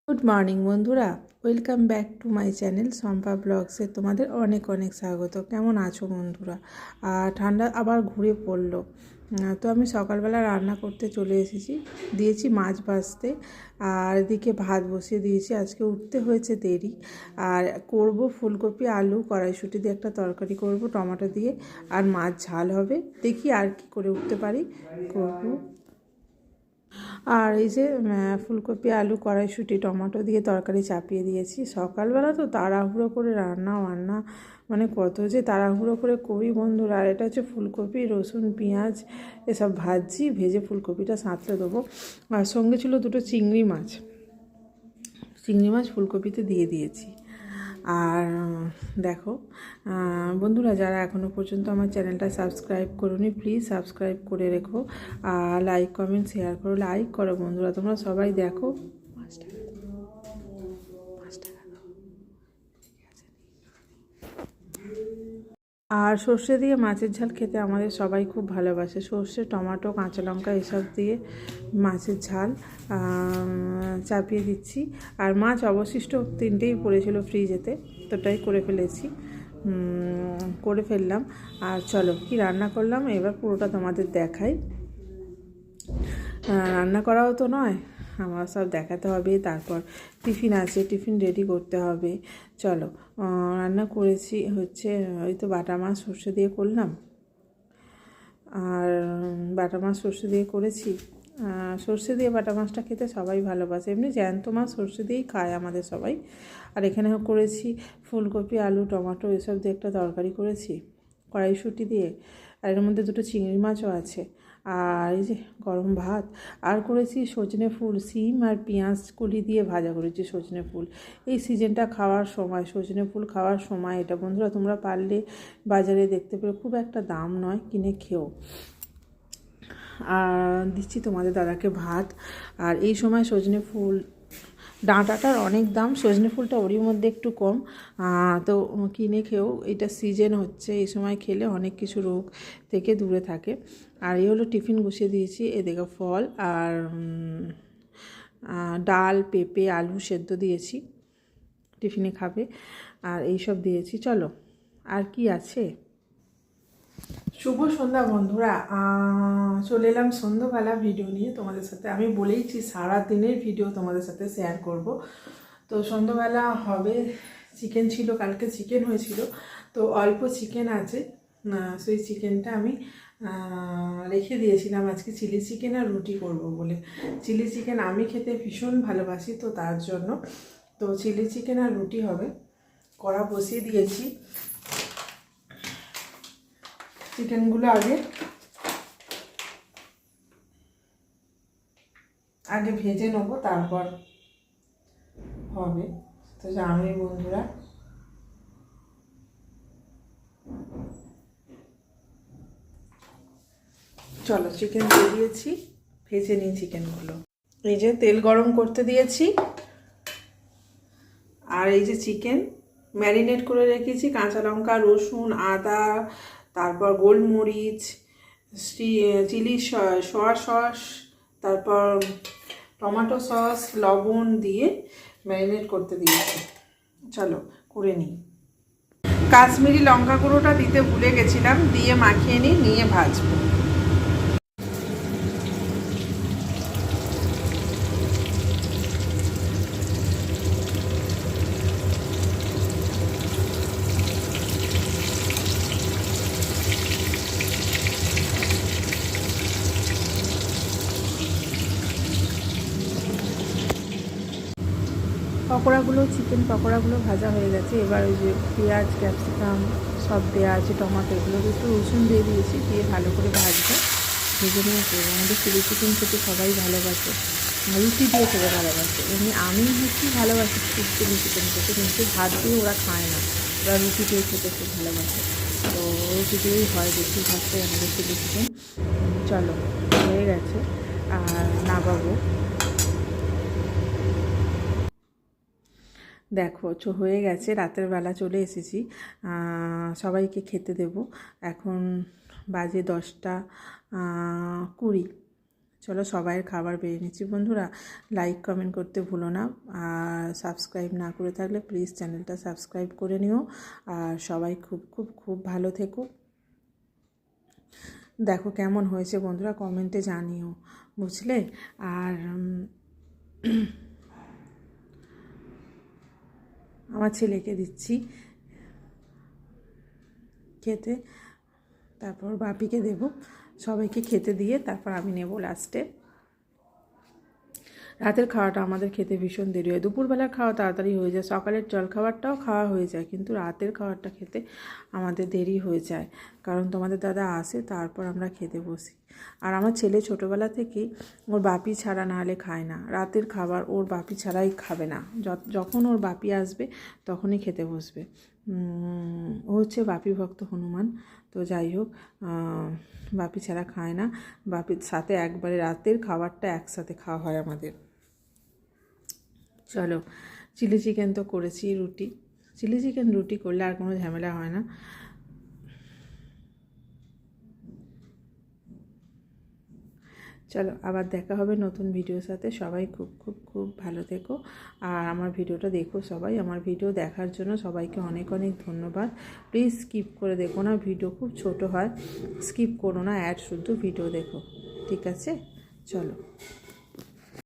Good morning বন্ধুরা, welcome back to my channel Shampa ব্লগসে তোমাদের অনেক অনেক স্বাগত। কেমন আছো বন্ধুরা? আর ঠান্ডা আবার ঘুরে পড়লো। তো আমি সকালবেলা রান্না করতে চলে এসেছি, দিয়েছি মাছ ভাজতে, আর এদিকে ভাত বসিয়ে দিয়েছি। আজকে উঠতে হয়েছে দেরি, আর করব ফুলকপি আলু কড়াইশুঁটি দিয়ে একটা তরকারি করব টমেটো দিয়ে, আর মাছ ঝাল হবে। দেখি আর কি করে উঠতে পারি করব। আর এই যে ফুলকপি আলু কড়াইশুঁটি টমেটো দিয়ে তরকারি চাপিয়ে দিয়েছি। সকালবেলা তো তাড়াহুড়ো করে রান্না মানে কত যে তাড়াহুড়ো করে করি বন্ধুরা। আর এটা হচ্ছে ফুলকপি, রসুন পেঁয়াজ এসব ভাজছি, ভেজে ফুলকপিটা সাঁতলে দেবো। আর সঙ্গে ছিল দুটো চিংড়ি মাছ ফুলকপিতে দিয়ে দিয়েছি। আর দেখো বন্ধুরা, যারা এখনও পর্যন্ত আমার চ্যানেলটা সাবস্ক্রাইব করোনি, প্লিজ সাবস্ক্রাইব করে রেখো, আর লাইক কমেন্ট শেয়ার করো। লাইক করো বন্ধুরা, তোমরা সবাই দেখো। আর সর্ষে দিয়ে মাছের ঝাল খেতে আমাদের সবাই খুব ভালোবাসে। সর্ষে, টমেটো, কাঁচা লঙ্কা এসব দিয়ে মাছের ঝাল চাপিয়ে দিচ্ছি। আর মাছ অবশিষ্ট 3টেই পড়েছিল ফ্রিজেতে, তোটাই করে ফেললাম। আর চলো কি রান্না করলাম এবার পুরোটা তোমাদের দেখাই। রান্না করাও তো নয়, আমার সব দেখাতে হবে। তারপর টিফিন আছে, টিফিন রেডি করতে হবে। চলো, রান্না করেছি হচ্ছে ওই তো বাটা মাছ সর্ষে দিয়ে করলাম, আর বাটা মাছ সর্ষে দিয়ে করেছি। সর্ষে দিয়ে বাটা মাছটা খেতে সবাই ভালোবাসে, এমনি জ্যান্ত মাছ সর্ষে দিয়েই খায় আমাদের সবাই। আর এখানে করেছি ফুলকপি আলু টমেটো এসব দিয়ে একটা তরকারি করেছি কড়াইশুঁটি দিয়ে, আর এর মধ্যে দুটো চিংড়ি মাছও আছে। আর এই যে গরম ভাত, আর করেছি সজনে ফুল, সিম আর পেঁয়াজ কলি দিয়ে ভাজা করেছি সজনে ফুল। এই সিজনটা খাওয়ার সময়, সজনে ফুল খাওয়ার সময় এটা বন্ধুরা। তোমরা পারলে বাজারে দেখতে পেলে, খুব একটা দাম নয়, কিনে খেও। আর দিচ্ছি তোমাদের দাদাকে ভাত। আর এই সময় সজনে ফুল ডাঁটাটার অনেক দাম, সজনে ফুলটা ওরই মধ্যে একটু কম, তো কিনে খেও। এটা সিজন হচ্ছে, এই সময় খেলে অনেক কিছু রোগ থেকে দূরে থাকে। আর এই হলো টিফিন বসিয়ে দিয়েছি, এ দেখো ফল আর ডাল, পেঁপে, আলু সেদ্ধ দিয়েছি, টিফিনে খাবে। আর এইসব দিয়েছি। চলো, আর কি আছে। শুভ সন্ধ্যা বন্ধুরা, চলে এলাম সন্ধ্যাবেলা ভিডিও নিয়ে তোমাদের সাথে। আমি বলেইছি সারা দিনের ভিডিও তোমাদের সাথে শেয়ার করব। তো সন্ধ্যাবেলা হবে, চিকেন ছিল, কালকে চিকেন হয়েছিল, তো অল্প চিকেন আছে। সেই চিকেনটা আমি রেখে দিয়েছিলাম আজকে চিলি চিকেন আর রুটি করব বলে। চিলি চিকেন আমি খেতে ভীষণ ভালোবাসি, তো তার জন্য তো চিলি চিকেন আর রুটি হবে। কড়া বসিয়ে দিয়েছি, চিকেনগুলো আগে ভেজে নেবো, তারপর হবে। তো জানোই বন্ধুরা, চলো চিকেন দিয়ে দিয়েছি, ভেজে নিই চিকেনগুলো। এই যে তেল গরম করতে দিয়েছি, আর এই যে চিকেন ম্যারিনেট করে রেখেছি, কাঁচা লঙ্কা, রসুন, আদা, তারপর গোলমরিচ, চিলি সয়া সস, তারপর টমেটো সস, লবণ দিয়ে ম্যারিনেট করতে দিয়েছি। চলো করে নিই। কাশ্মীরি লঙ্কা গুঁড়োটা দিতে ভুলে গেছিলাম, দিয়ে মাখিয়ে নিয়ে ভাজবো। পকোড়াগুলো, চিকেন পকোড়াগুলো ভাজা হয়ে গেছে। এবার ওই যে পেঁয়াজ, ক্যাপসিকাম সব দেওয়া আছে, টমেটো, এগুলো একটু রসুন দিয়ে দিয়েছি, দিয়ে ভালো করে ভাজবো। ভেজে নিয়ে করবো। আমাদের চিলি চিকেন খেতে সবাই ভালোবাসে, রুটি দিয়ে খেতে ভালোবাসে। এমনি আমি ভালোবাসি চিলি চিকেন খেতে, কিন্তু ভাত দিয়ে ওরা খায় না, ওরা রুটি দিয়ে খেতে খুব ভালোবাসে। তো রুটি দিয়েই হয় বেশিরভাগটাই আমাদের চিলি চিকেন। চলো, হয়ে গেছে, আর নামাবো। দেখো হয়ে গেছে, রাতের বেলা চলে এসেছি, সবাইকে খেতে দেব। এখন বাজে 10টা 20। চলো সবাইয়ের খাবার বেরিয়ে নিচ্ছি। বন্ধুরা লাইক কমেন্ট করতে ভুলো না, আর সাবস্ক্রাইব না করে থাকলে প্লিজ চ্যানেলটা সাবস্ক্রাইব করে নিও। আর সবাই খুব খুব খুব ভালো থেকো। দেখো কেমন হয়েছে বন্ধুরা, কমেন্টে জানিও, বুঝলে। আর আমার ছেলেকে দিচ্ছি খেতে, তারপর বাপিকে দেব, সবাইকে খেতে দিয়ে তারপর আমি নেব লাস্টে। রাতের খাওয়াটা আমাদের খেতে ভীষণ দেরি হয়, দুপুরবেলার খাওয়া তাড়াতাড়ি হয়ে যায়, সকালের জলখাবারটাও খাওয়া হয়ে যায়, কিন্তু রাতের খাবারটা খেতে আমাদের দেরি হয়ে যায়, কারণ তোমাদের দাদা আসে তারপর আমরা খেতে বসি। আর আমার ছেলে ছোটোবেলা থেকেই ওর বাপি ছাড়া না হলে খায় না, রাতের খাবার ওর বাপি ছাড়াই খাবে না, যখন ওর বাপি আসবে তখনই খেতে বসবে। ও হচ্ছে বাপি ভক্ত হনুমান। তো যাই হোক, বাপি ছাড়া খায় না, বাপির সাথে একবারে রাতের খাবারটা একসাথে খাওয়া হয় আমাদের। চলো, চিলি চিকেন তো করেছি, চিলি চিকেন রুটি করলে আর কোনো ঝামেলা হয় না। চলো আবার দেখা হবে নতুন ভিডিওর সাথে। সবাই খুব খুব খুব ভালো থেকো, আর আমার ভিডিওটা দেখো সবাই। আমার ভিডিও দেখার জন্য সবাইকে অনেক অনেক ধন্যবাদ। প্লিজ স্কিপ করে দেখো না, ভিডিও খুব ছোট হয়, স্কিপ করো না, শুদ্ধ ভিডিও দেখো, ঠিক আছে? চলো।